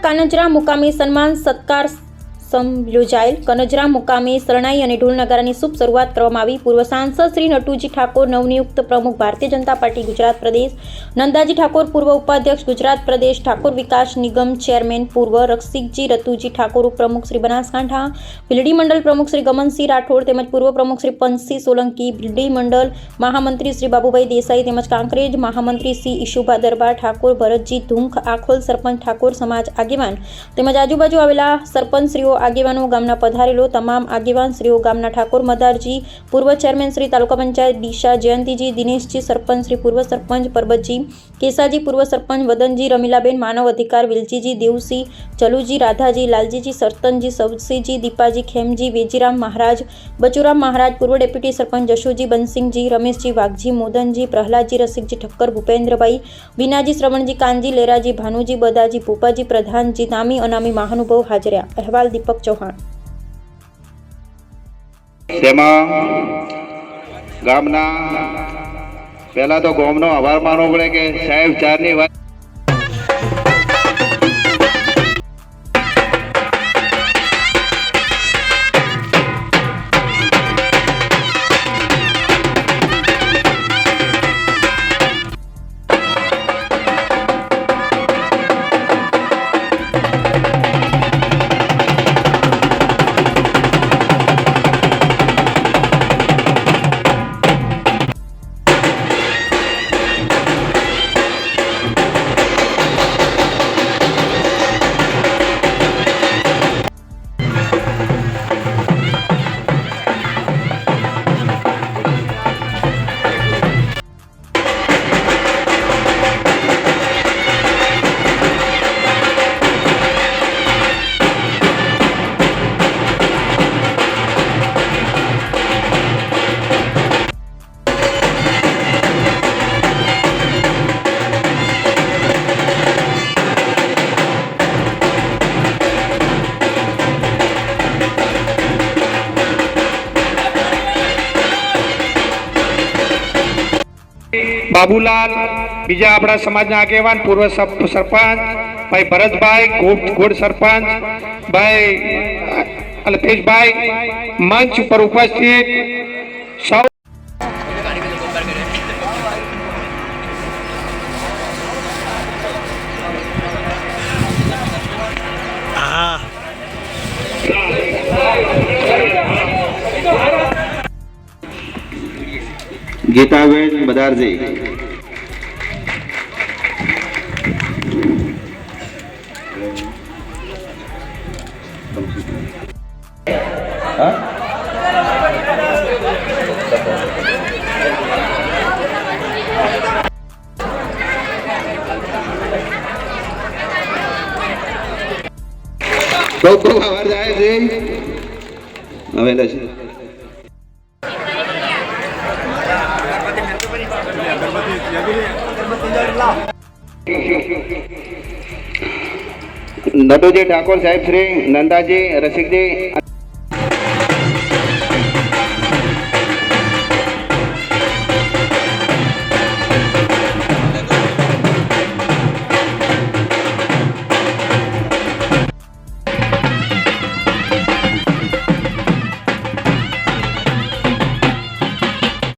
કાનજરા મુકામે સન્માન સત્કાર યોજાયેલ। કનજરા મુકામે શરણાઈ અને ઢોલ નગારાની શુભ શરૂઆત કરવામાં આવી। પૂર્વ સાંસદ શ્રી નટુજી ઠાકોર, નવનિયુક્ત પ્રમુખ ભારતીય જનતા પાર્ટી ગુજરાત પ્રદેશ, નંદાજી ઠાકોર પૂર્વ ઉપાધ્યક્ષ ગુજરાત પ્રદેશ, ઠાકોર વિકાસ નિગમ ચેરમેન પૂર્વ રસિકજી રતુજી ઠાકોર, ઉપપ્રમુખ શ્રી બનાસકાંઠા ભીલડી મંડળ પ્રમુખ શ્રી ગમનસિંહ રાઠોડ તેમજ પૂર્વ પ્રમુખ શ્રી પંસી સોલંકી, ભીલડી મંડળ મહામંત્રી શ્રી બાબુભાઈ દેસાઈ તેમજ કાંકરેજ મહામંત્રી શ્રી ઈશુભા દરબાર ઠાકોર, ભરતજી ધુંખ, આખોલ સરપંચ ઠાકોર સમાજ આગેવાન તેમજ આજુબાજુ આવેલા સરપંચશ્રીઓ આગેવાનો, ગામના પધારેલો તમામ આગેવાનશ્રીઓ, ગામના ઠાકોર મદારજી, પૂર્વ ચેરમેન શ્રી તાલુકા પંચાયત ડીસા જયંતિજી, દિનેશજી સરપંચ શ્રી, પૂર્વ સરપંચ પરબતજી, કેસાજી પૂર્વ સરપંચ વદનજી, રમીલાબેન માનવ અધિકાર, વિલજીજી, દેવસિંહ, ચલુજી, રાધાજી, લાલજીજી, સરતનજી, સવસીજી, દીપાજી, ખેમજી, વેજીરામ મહારાજ, બચુરામ મહારાજ, પૂર્વ ડેપ્યુટી સરપંચ જશોજી, બનસિંહજી, રમેશજી, વાઘજી, મોદનજી, પ્રહલાદજી, રસિકજી ઠક્કર, ભૂપેન્દ્રભાઈ, વિનાજી, શ્રવણજી, કાનજી, લેરાજી, ભાનુજી, બદાજી, ભૂપાજી, પ્રધાનજી, નામી અનામી મહાનુભાવ હાજર રહ્યા। અહેવાલ દીપક ચૌહાણ। તેમાં ગામના પહેલા તો ગામનો આભાર માનવો પડે કે સાહેબ ચારની વાત बाबूलाल, बीजा अपना समाजना आगेवान पूर्व सरपंच भाई भरतभाई, गोड सरपंच भाई अल्पेशभाई, मंच पर उपस्थित सौ गीताबेन मदारजी, खूब खूब आभार जाए છે આવેલા છે। नटुजी ठाकोर साहेब श्री, नंदाजी, रसिकजी।